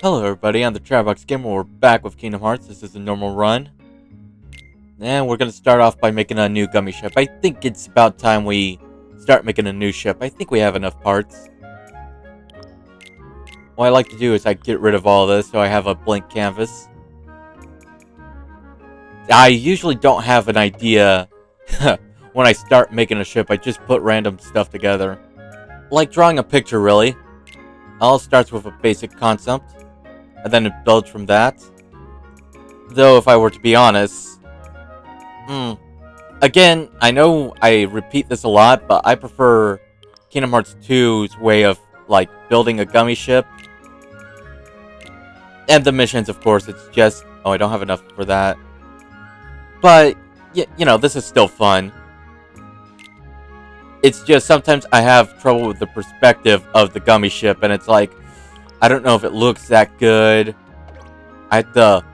Hello everybody, I'm the Travbox Gamer. We're back with Kingdom Hearts. This is a normal run. And we're going to start off by making a new gummy ship. I think it's about time we start making a new ship. I think we have enough parts. What I like to do is I get rid of all this so I have a blank canvas. I usually don't have an idea when I start making a ship. I just put random stuff together. Like drawing a picture, really. It all starts with a basic concept, and then it builds from that. Though, if I were to be honest... Again, I know I repeat this a lot, but I prefer Kingdom Hearts 2's way of, like, building a gummy ship. And the missions, of course, it's just... Oh, I don't have enough for that. But, you know, this is still fun. It's just sometimes I have trouble with the perspective of the gummy ship, and it's like, I don't know if it looks that good. I have to,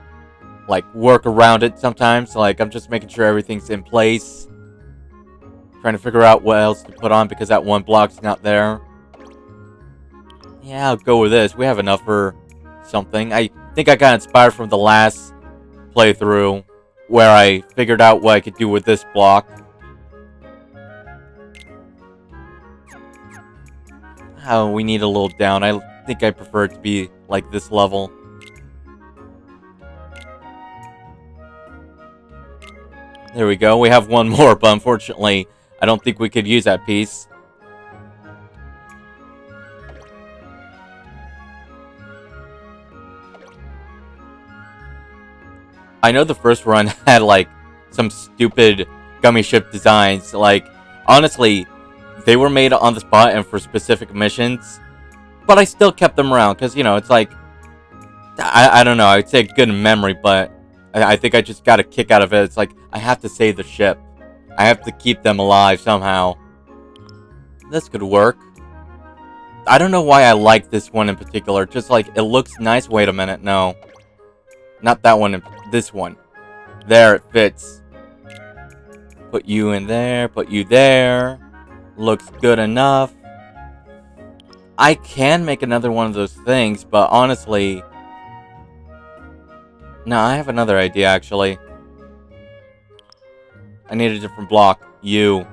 like, work around it sometimes. Like, I'm just making sure everything's in place. Trying to figure out what else to put on because that one block's not there. Yeah, I'll go with this. We have enough for something. I think I got inspired from the last playthrough where I figured out what I could do with this block. Oh, we need a little down. I think I prefer it to be like this level. There we go. We have one more, but unfortunately, I don't think we could use that piece. I know the first run had, like, some stupid gummy ship designs. Like, honestly, they were made on the spot and for specific missions. But I still kept them around, because, you know, it's like... I don't know, I'd say good memory, but... I think I just got a kick out of it. It's like, I have to save the ship. I have to keep them alive somehow. This could work. I don't know why I like this one in particular. Just like, it looks nice. Wait a minute, no. Not that one, this one. There, it fits. Put you in there, put you there. Looks good enough. I can make another one of those things, but honestly... No, I have another idea, actually. I need a different block. You.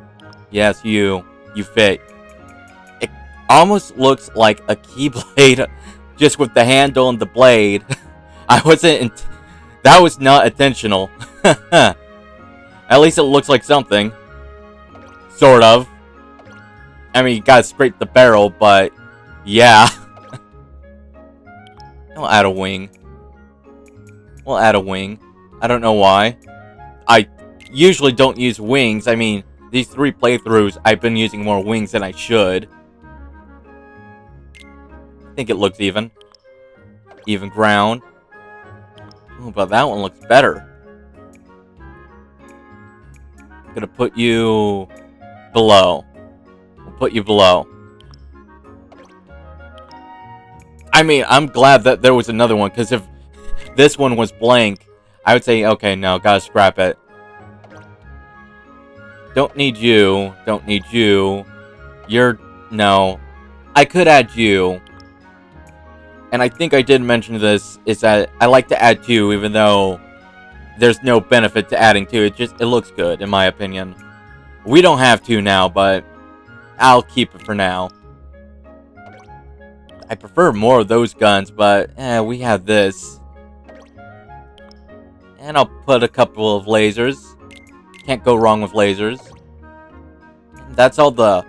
Yes, you. You fit. It almost looks like a keyblade, just with the handle and the blade. I wasn't... That was not intentional. At least it looks like something. Sort of. I mean, you gotta scrape the barrel, but... Yeah. I'll add a wing. We'll add a wing. I don't know why. I usually don't use wings. I mean, these 3 playthroughs, I've been using more wings than I should. I think it looks even. Even ground. Oh, but that one looks better. I'm gonna put you below. We'll put you below. I mean, I'm glad that there was another one, because if this one was blank, I would say, okay, no, gotta scrap it. Don't need you. Don't need you. You're... No. I could add you. And I think I did mention this, is that I like to add 2, even though there's no benefit to adding 2. It looks good, in my opinion. We don't have 2 now, but I'll keep it for now. I prefer more of those guns, but we have this. And I'll put a couple of lasers. Can't go wrong with lasers. That's all the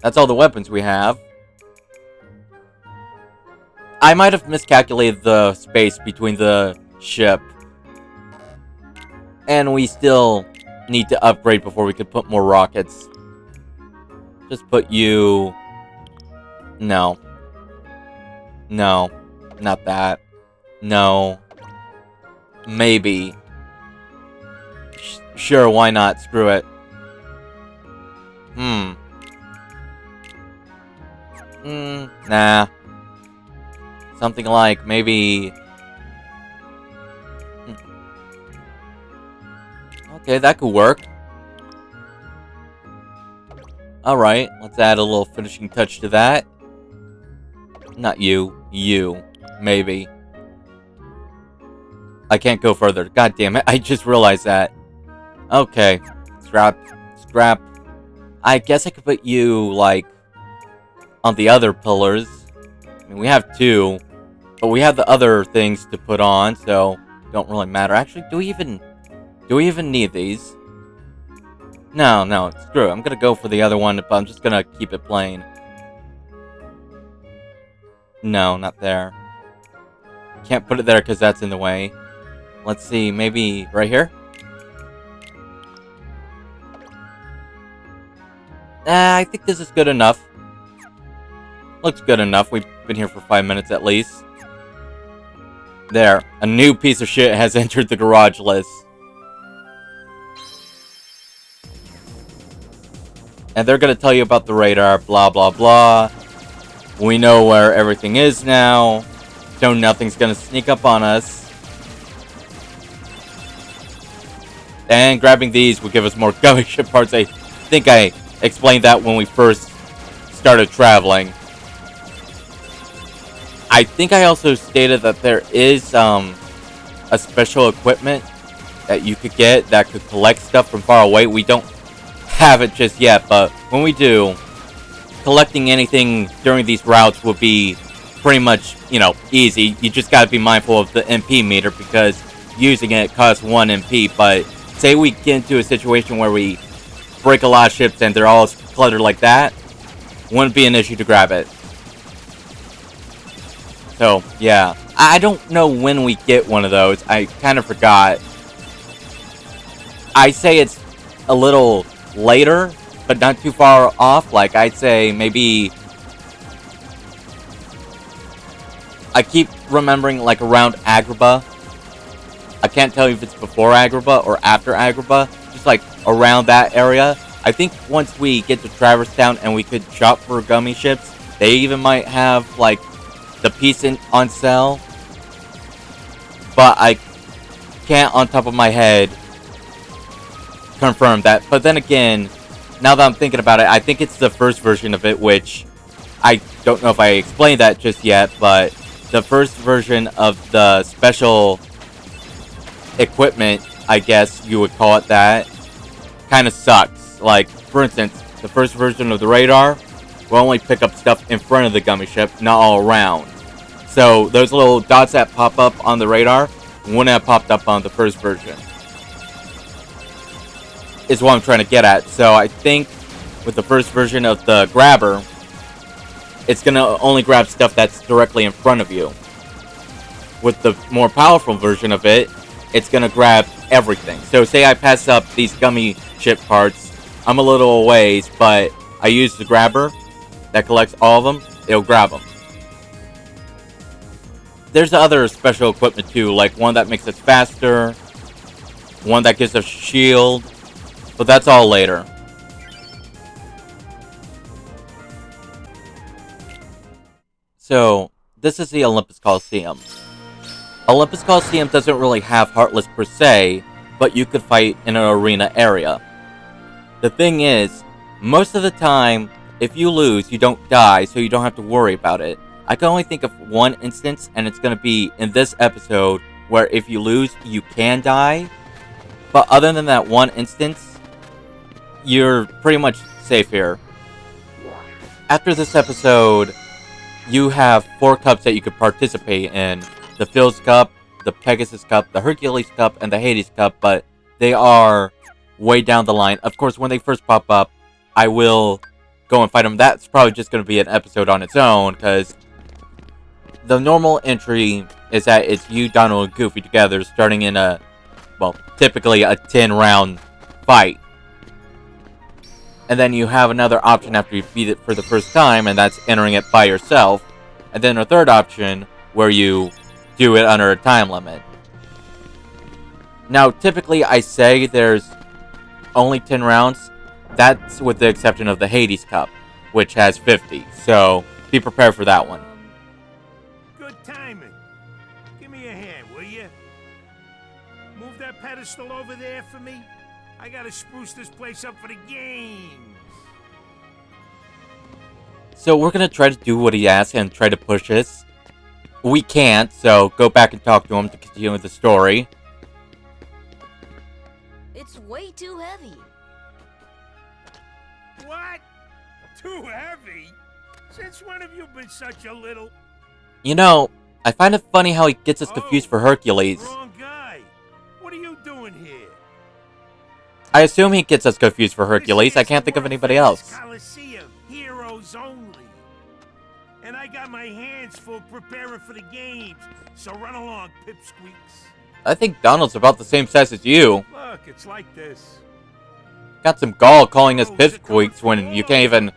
weapons we have. I might have miscalculated the space between the ship. And we still need to upgrade before we could put more rockets. Just put you... No. No. Not that. No. Maybe. Sure, why not? Screw it. Nah. Something like, maybe... Okay, that could work. Alright, let's add a little finishing touch to that. Not you. You. Maybe. I can't go further. God damn it, I just realized that. Okay. Scrap. I guess I could put you, like, on the other pillars. I mean, we have 2. But we have the other things to put on, so don't really matter. Actually, do we even need these? No, screw it. I'm gonna go for the other one, but I'm just gonna keep it plain. No, not there. Can't put it there because that's in the way. Let's see, maybe right here? I think this is good enough. Looks good enough. We've been here for 5 minutes at least. There. A new piece of shit has entered the garage list. And they're gonna tell you about the radar, blah blah blah. We know where everything is now, so nothing's gonna sneak up on us. And grabbing these will give us more gummy ship parts. I think I explained that when we first started traveling. I think I also stated that there is a special equipment that you could get that could collect stuff from far away. We don't have it just yet, but when we do, collecting anything during these routes will be pretty much, easy. You just gotta be mindful of the MP meter because using it costs 1 MP, but say we get into a situation where we break a lot of ships and they're all cluttered like that, wouldn't be an issue to grab it. So, yeah. I don't know when we get one of those. I kind of forgot. I say it's a little later, but not too far off. Like, I'd say maybe... I keep remembering, like, around Agrabah. I can't tell you if it's before Agrabah or after Agrabah. Just, like, around that area. I think once we get to Traverse Town and we could shop for gummy ships, they even might have, like, the piece on sale. But I can't, on top of my head, confirm that. But then again, now that I'm thinking about it, I think it's the first version of it, which I don't know if I explained that just yet, but the first version of the special equipment, I guess you would call it that, kind of sucks. Like, for instance, the first version of the radar will only pick up stuff in front of the gummy ship, not all around. So those little dots that pop up on the radar wouldn't have popped up on the first version, is what I'm trying to get at. So I think with the first version of the grabber, it's going to only grab stuff that's directly in front of you. With the more powerful version of it, it's going to grab everything. So say I pass up these gummy ship parts, I'm a little ways, but I use the grabber that collects all of them, it'll grab them. There's other special equipment too, like one that makes us faster, one that gives us shield, but that's all later. So, this is the Olympus Coliseum. Olympus Coliseum doesn't really have Heartless per se, but you could fight in an arena area. The thing is, most of the time, if you lose, you don't die, so you don't have to worry about it. I can only think of one instance, and it's going to be in this episode, where if you lose, you can die. But other than that one instance, you're pretty much safe here. After this episode, you have 4 cups that you could participate in. The Phil's Cup, the Pegasus Cup, the Hercules Cup, and the Hades Cup, but they are way down the line. Of course, when they first pop up, I will go and fight them. That's probably just going to be an episode on its own, because the normal entry is that it's you, Donald, and Goofy together, starting in a, well, typically a 10-round fight. And then you have another option after you beat it for the first time, and that's entering it by yourself. And then a third option, where you do it under a time limit. Now, typically I say there's only 10 rounds. That's with the exception of the Hades Cup, which has 50. So, be prepared for that one. Good timing. Give me a hand, will you? Move that pedestal over there for me. I gotta spruce this place up for the games. So we're gonna try to do what he asks and try to push this. we can't, so go back and talk to him to continue the story. It's way too heavy. What? Too heavy? Since when have you been such a little... You know, I find it funny how he gets us confused for Hercules. Wrong guy. What are you doing here? I assume he gets us confused for Hercules. I can't think of anybody else. Coliseum, heroes only. And I got my hands full preparing for the games. So run along, pipsqueaks. I think Donald's about the same size as you. Look, it's like this. Got some gall calling us pipsqueaks when you can't even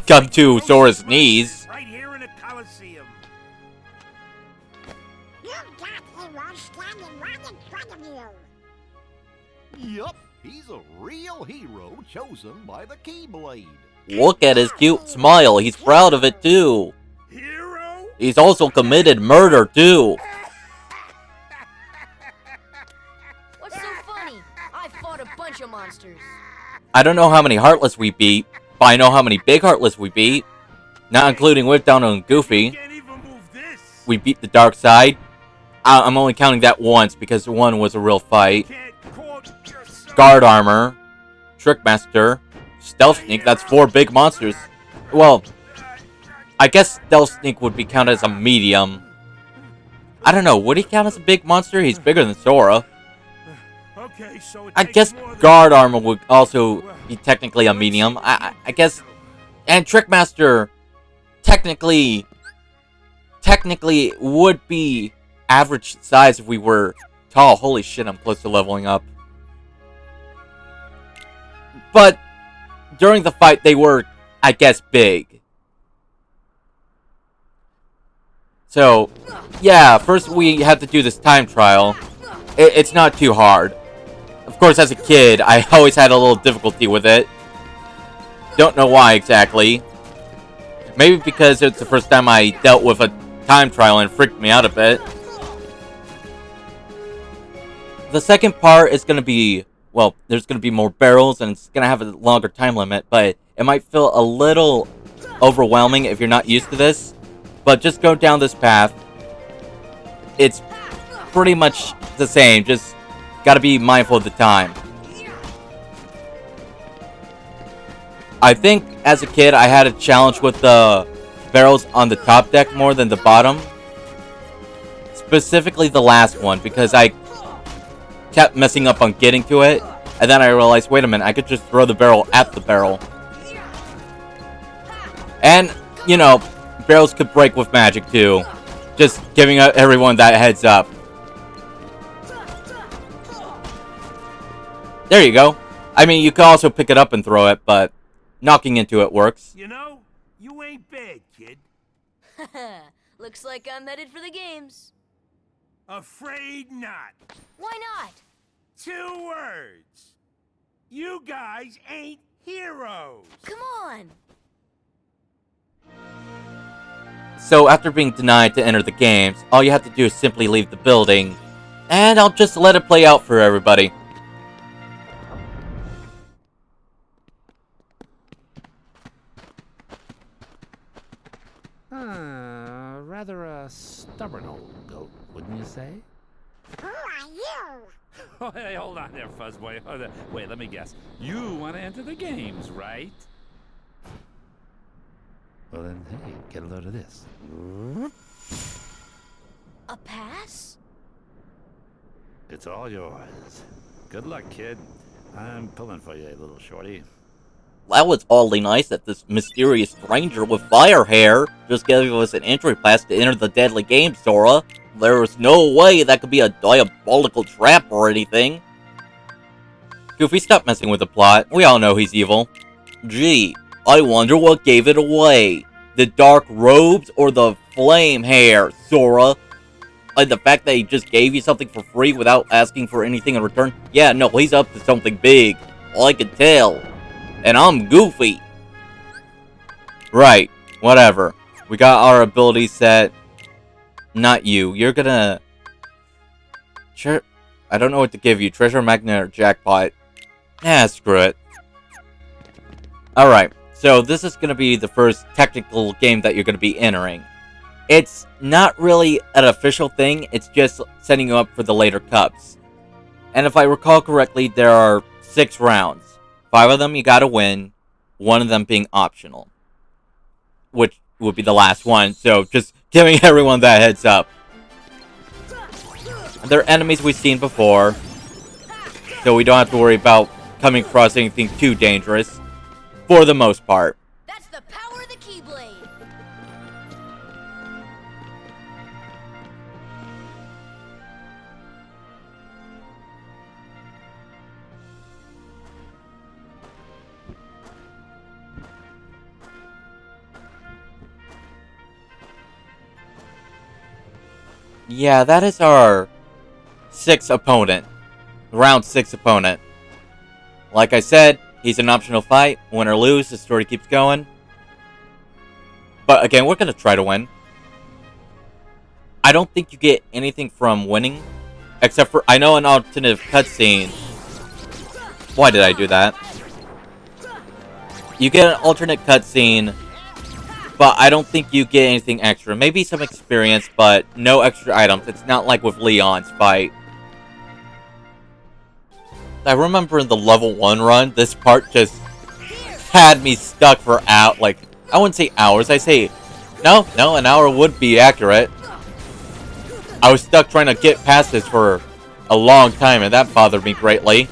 come to Sora's knees. Right here in the Coliseum. You've got heroes standing right in front of you. Yup, he's a real hero chosen by the Keyblade. Look at his cute smile. He's proud of it too. Hero? He's also committed murder too. What's so funny? I fought a bunch of monsters. I don't know how many Heartless we beat, but I know how many big Heartless we beat. Not including Whip Donald and Goofy. Can't even move this. We beat the Dark Side. I'm only counting that once because one was a real fight. Can't call yourself... Guard Armor, Trickmaster, Stealth Sneak, that's 4 big monsters. Well, I guess Stealth Sneak would be counted as a medium. I don't know, would he count as a big monster? He's bigger than Sora. Okay, so it I takes guess more than- Guard Armor would also be technically a medium. I guess... And Trickmaster technically would be average size if we were tall. Holy shit, I'm close to leveling up. But during the fight, they were, I guess, big. So, yeah, first we had to do this time trial. It's not too hard. Of course, as a kid, I always had a little difficulty with it. Don't know why exactly. Maybe because it's the first time I dealt with a time trial and it freaked me out a bit. The second part is going to be, well, there's going to be more barrels and it's going to have a longer time limit, but it might feel a little overwhelming if you're not used to this. But just go down this path. It's pretty much the same, just got to be mindful of the time. I think as a kid I had a challenge with the barrels on the top deck more than the bottom. Specifically the last one, because I kept messing up on getting to it. And then I realized, wait a minute, I could just throw the barrel at the barrel. And, you know, barrels could break with magic too. Just giving everyone that heads up. There you go. I mean, you could also pick it up and throw it, but knocking into it works. You know, you ain't bad, kid. Looks like I'm headed for the games. Afraid not. Why not? 2 words. You guys ain't heroes. Come on. So after being denied to enter the games, all you have to do is simply leave the building. And I'll just let it play out for everybody. Rather a stubborn old goat, wouldn't you say? Who are you? Oh, hey, hold on there, Fuzzboy. Wait, let me guess. You want to enter the games, right? Well then, hey, get a load of this. A pass? It's all yours. Good luck, kid. I'm pulling for you, little shorty. That was oddly nice that this mysterious stranger with fire hair just gave us an entry pass to enter the deadly game, Sora. There was no way that could be a diabolical trap or anything. Goofy, stop messing with the plot. We all know he's evil. Gee, I wonder what gave it away. The dark robes or the flame hair, Sora? And the fact that he just gave you something for free without asking for anything in return? Yeah, no, he's up to something big. I can tell. And I'm Goofy. Right, whatever. We got our ability set. Not you. You're gonna... I don't know what to give you. Treasure Magnet or Jackpot. Screw it. Alright, so this is gonna be the first technical game that you're gonna be entering. It's not really an official thing, it's just setting you up for the later cups. And if I recall correctly, there are 6 rounds. 5 of them you gotta win, 1 of them being optional. Which would be the last one, so just giving everyone that heads up. They're enemies we've seen before, so we don't have to worry about coming across anything too dangerous, for the most part. That's the power of the Keyblade. Yeah, that is our 6th opponent. Round 6 opponent. Like I said, he's an optional fight. Win or lose, the story keeps going. But again, we're gonna try to win. I don't think you get anything from winning. Except for, I know an alternative cutscene. Why did I do that? You get an alternate cutscene, but I don't think you get anything extra. Maybe some experience, but no extra items. It's not like with Leon's fight. I remember in the level 1 run, this part just had me stuck for I wouldn't say hours, I say, no, an hour would be accurate. I was stuck trying to get past this for a long time, and that bothered me greatly.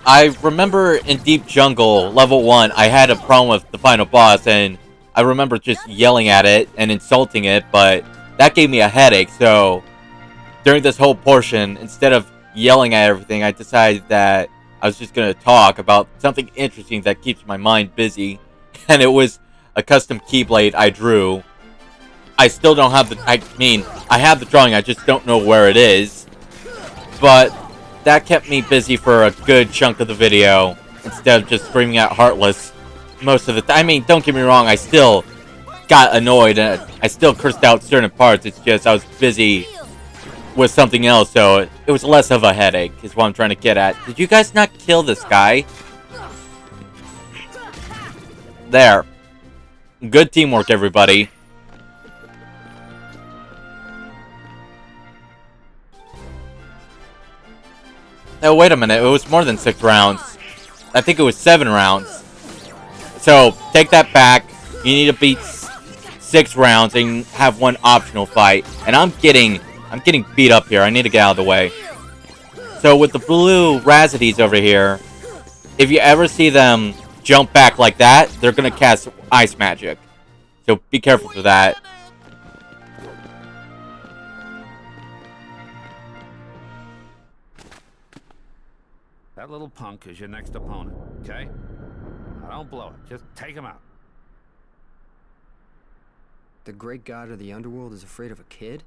I remember in Deep Jungle, level 1, I had a problem with the final boss, and I remember just yelling at it and insulting it, but that gave me a headache, so during this whole portion, instead of yelling at everything, I decided that I was just going to talk about something interesting that keeps my mind busy, and it was a custom Keyblade I drew. I still don't have I have the drawing, I just don't know where it is, but that kept me busy for a good chunk of the video, instead of just screaming at Heartless most of the time. I mean, don't get me wrong, I still got annoyed, and I still cursed out certain parts, it's just I was busy with something else, so it was less of a headache, is what I'm trying to get at. Did you guys not kill this guy? There. Good teamwork, everybody. Oh, wait a minute, it was more than 6 rounds. I think it was 7 rounds. So, take that back. You need to beat 6 rounds and have 1 optional fight. And I'm getting beat up here. I need to get out of the way. So with the blue Razzies over here, if you ever see them jump back like that, they're going to cast ice magic. So be careful for that. That little punk is your next opponent, okay? Now, don't blow it. Just take him out. The great god of the underworld is afraid of a kid?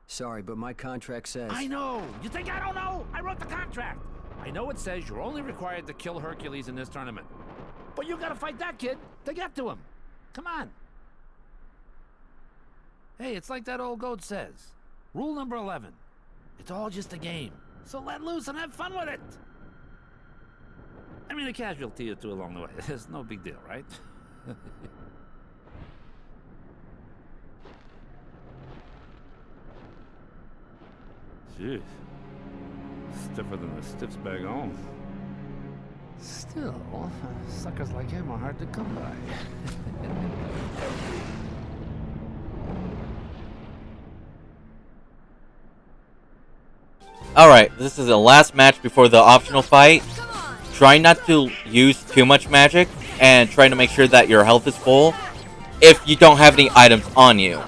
Sorry, but my contract says... I know! You think I don't know? I wrote the contract! I know it says you're only required to kill Hercules in this tournament. But you gotta fight that kid to get to him. Come on. Hey, it's like that old goat says. Rule number 11. It's all just a game. So let loose and have fun with it. I mean, a casualty or two along the way. It's no big deal, right? Jeez. Stiffer than the stiff's bag on. Still, suckers like him are hard to come by. Alright, this is the last match before the optional fight. Try not to use too much magic, and try to make sure that your health is full if you don't have any items on you.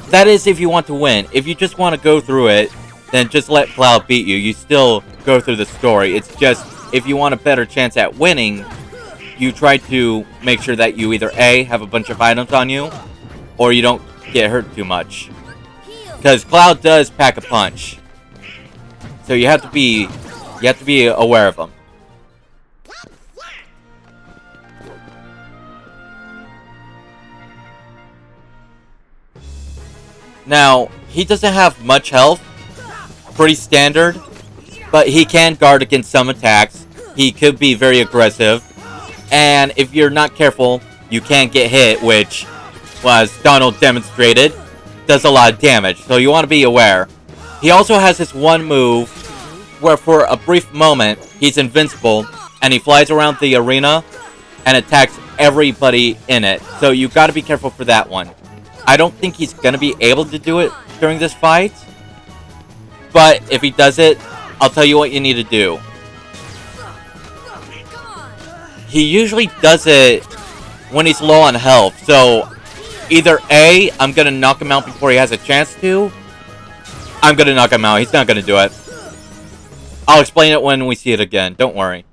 That is if you want to win. If you just want to go through it, then just let Cloud beat you. You still go through the story. It's just, if you want a better chance at winning, you try to make sure that you either A, have a bunch of items on you, or you don't get hurt too much. Because Cloud does pack a punch. So you have to be aware of them. Now, he doesn't have much health. Pretty standard. But he can guard against some attacks. He could be very aggressive. And if you're not careful, you can get hit, which, as Donald demonstrated, does a lot of damage, so you want to be aware. He also has this one move where for a brief moment, he's invincible, and he flies around the arena and attacks everybody in it, so you gotta be careful for that one. I don't think he's gonna be able to do it during this fight, but if he does it, I'll tell you what you need to do. He usually does it when he's low on health, so either A, I'm gonna knock him out before he has a chance to, I'm gonna knock him out, he's not gonna do it. I'll explain it when we see it again, don't worry.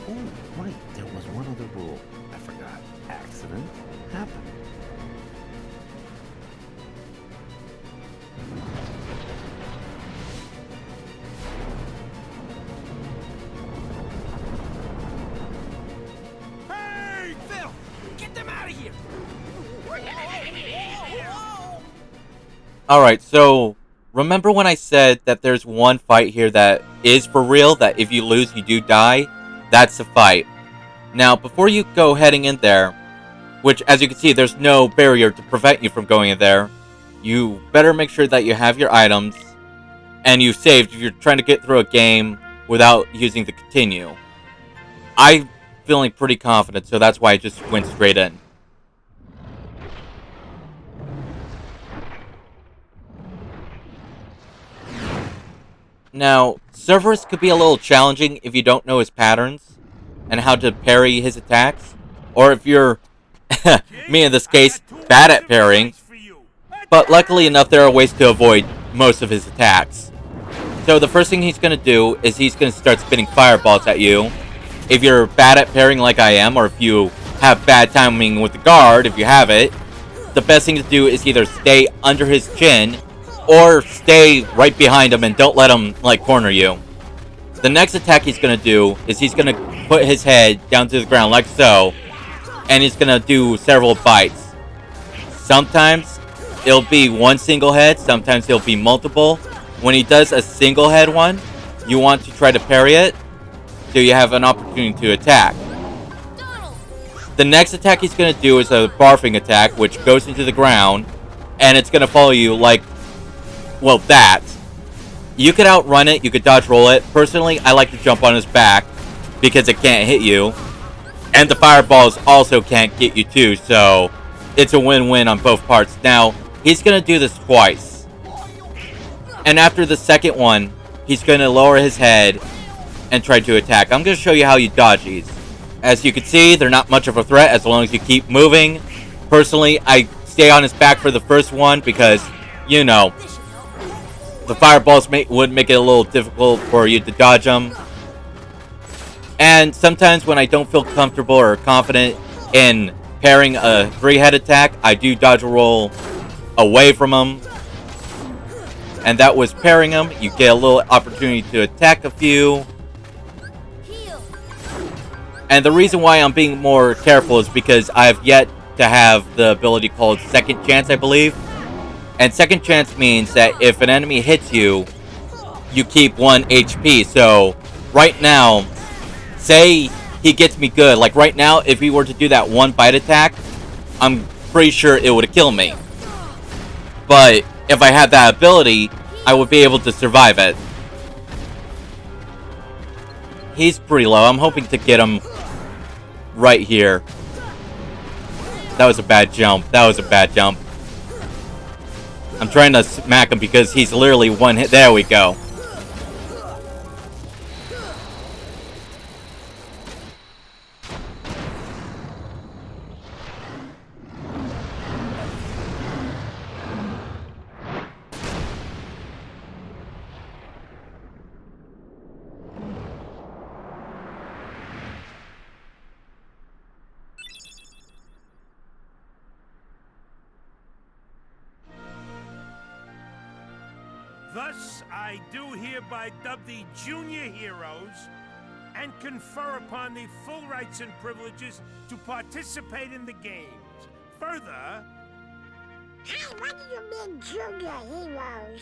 Oh, right, there was one other rule. I forgot. Accident happened. Hey, Phil! Get them out of here! Alright, so remember when I said that there's one fight here that is for real, that if you lose you do die? That's the fight. Now, before you go heading in there, which as you can see there's no barrier to prevent you from going in there, you better make sure that you have your items and you've saved if you're trying to get through a game without using the continue. I'm feeling pretty confident, so that's why I just went straight in. Now, Cerberus could be a little challenging if you don't know his patterns and how to parry his attacks, or if you're, me in this case, bad at parrying, but luckily enough there are ways to avoid most of his attacks. So the first thing he's going to do is he's going to start spitting fireballs at you. If you're bad at parrying like I am, or if you have bad timing with the guard, if you have it, the best thing to do is either stay under his chin or stay right behind him and don't let him, like, corner you. The next attack he's going to do is he's going to put his head down to the ground like so, and he's going to do several bites. Sometimes it'll be one single head, sometimes it'll be multiple. When he does a single head one, you want to try to parry it, so you have an opportunity to attack. The next attack he's going to do is a barfing attack, which goes into the ground, and it's going to follow you like, well, that. You could outrun it, you could dodge roll it. Personally, I like to jump on his back, because it can't hit you. And the fireballs also can't get you too, so it's a win-win on both parts. Now, he's going to do this twice. And after the second one, he's going to lower his head and try to attack. I'm going to show you how you dodge these. As you can see, they're not much of a threat as long as you keep moving. Personally, I stay on his back for the first one because, you know, the fireballs would make it a little difficult for you to dodge them. And sometimes when I don't feel comfortable or confident in parrying a three-head attack, I do dodge a roll away from him. And that was parrying him. You get a little opportunity to attack a few. And the reason why I'm being more careful is because I've yet to have the ability called Second Chance, I believe. And Second Chance means that if an enemy hits you, you keep 1 HP. So, right now, say he gets me good. Like right now, if he were to do that one bite attack, I'm pretty sure it would kill me. But if I had that ability, I would be able to survive it. He's pretty low. I'm hoping to get him right here. That was a bad jump. That was a bad jump. I'm trying to smack him because he's literally one hit. There we go. Thus, I do hereby dub the Junior Heroes and confer upon the full rights and privileges to participate in the games. Further, Hey, what do you mean, junior heroes?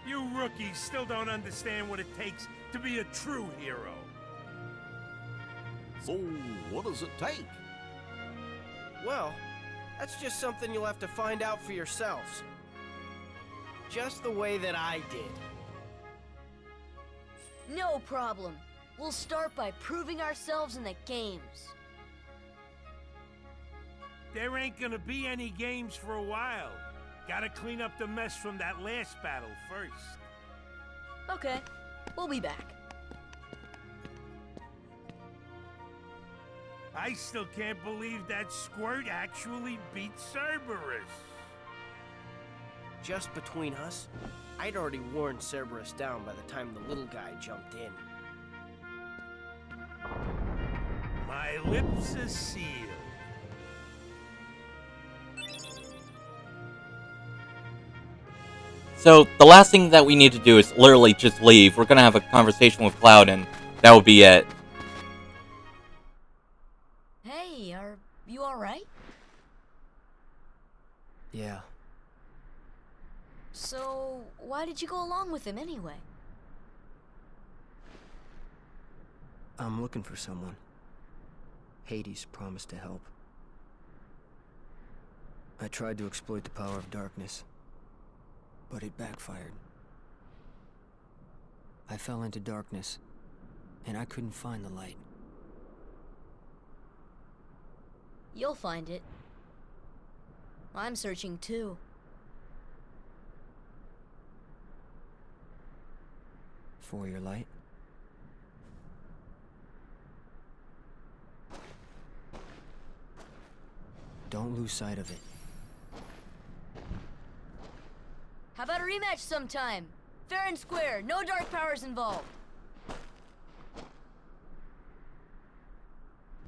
You rookies still don't understand what it takes to be a true hero. So, what does it take? Well, that's just something you'll have to find out for yourselves. Just the way that I did. No problem. We'll start by proving ourselves in the games. There ain't gonna be any games for a while. Gotta clean up the mess from that last battle first. Okay, we'll be back. I still can't believe that Squirt actually beat Cerberus. Just between us, I'd already worn Cerberus down by the time the little guy jumped in. My lips are sealed. So the last thing that we need to do is literally just leave. We're gonna have a conversation with Cloud, and that will be it. Hey, are you alright? Yeah. So, why did you go along with him anyway? I'm looking for someone. Hades promised to help. I tried to exploit the power of darkness, but it backfired. I fell into darkness, and I couldn't find the light. You'll find it. I'm searching too. For your light? Don't lose sight of it. How about a rematch sometime? Fair and square, no dark powers involved.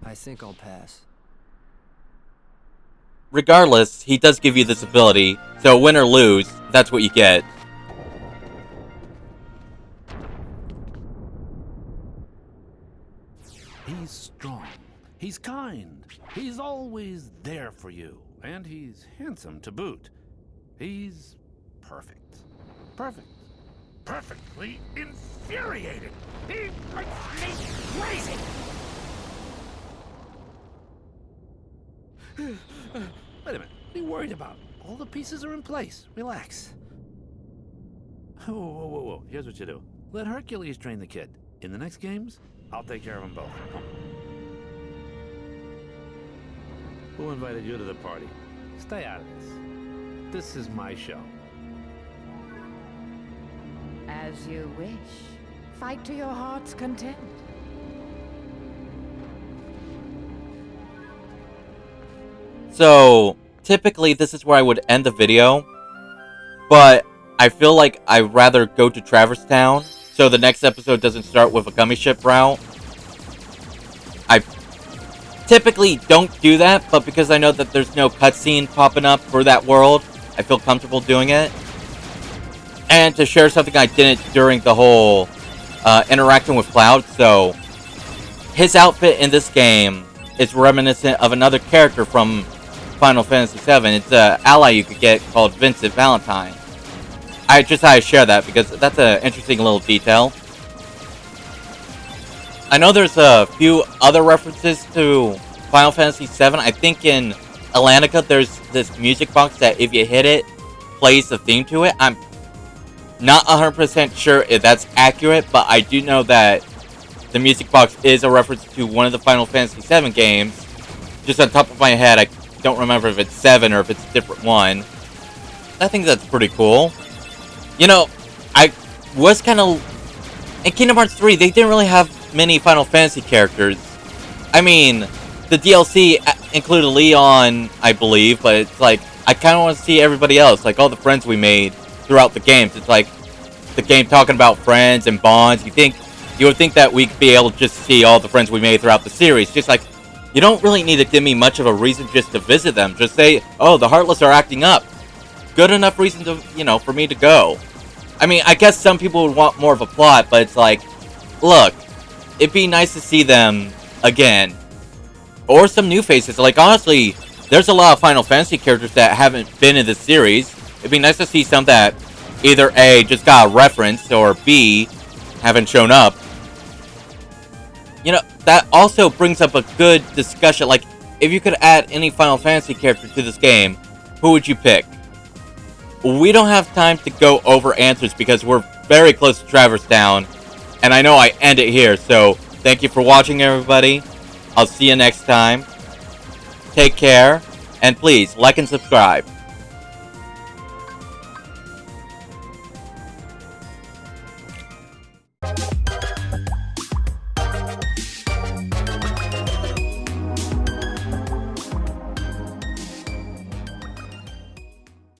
I think I'll pass. Regardless, he does give you this ability, so win or lose, that's what you get. He's strong. He's kind. He's always there for you. And he's handsome to boot. He's perfect. Perfect. Perfectly infuriated. He makes me crazy. Wait a minute. What are you worried about? All the pieces are in place. Relax. Whoa. Here's what you do. Let Hercules train the kid. In the next games, I'll take care of them both. Come. Who invited you to the party? Stay out of this. This is my show. As you wish. Fight to your heart's content. So, typically this is where I would end the video, but I feel like I'd rather go to Traverse Town, so the next episode doesn't start with a gummy ship route. I typically don't do that, but because I know that there's no cutscene popping up for that world, I feel comfortable doing it. And to share something I didn't during the whole interaction with Cloud, so his outfit in this game is reminiscent of another character from Final Fantasy VII. It's an ally you could get called Vincent Valentine. I just had to share that because that's an interesting little detail. I know there's a few other references to Final Fantasy VII. I think in Atlantica there's this music box that if you hit it, plays the theme to it. I'm not 100% sure if that's accurate, but I do know that the music box is a reference to one of the Final Fantasy VII games. Just on top of my head, I don't remember if it's 7 or if it's a different one. I think that's pretty cool. You know, I was kind of... In Kingdom Hearts 3, they didn't really have many Final Fantasy characters. I mean, the DLC included Leon, I believe, but it's like, I kind of want to see everybody else, like all the friends we made throughout the games. It's like the game talking about friends and bonds. You would think that we'd be able to just see all the friends we made throughout the series. Just like, you don't really need to give me much of a reason just to visit them. Just say, oh, the Heartless are acting up. Good enough reason to, for me to go. I mean, I guess some people would want more of a plot, but it's like, look, it'd be nice to see them again. Or some new faces. Like, honestly, there's a lot of Final Fantasy characters that haven't been in the series. It'd be nice to see some that either A, just got a reference, or B, haven't shown up. You know, that also brings up a good discussion. Like, if you could add any Final Fantasy character to this game, who would you pick? We don't have time to go over answers because we're very close to Traverse Town. And I know I end it here, so thank you for watching, everybody. I'll see you next time. Take care, and please, like and subscribe.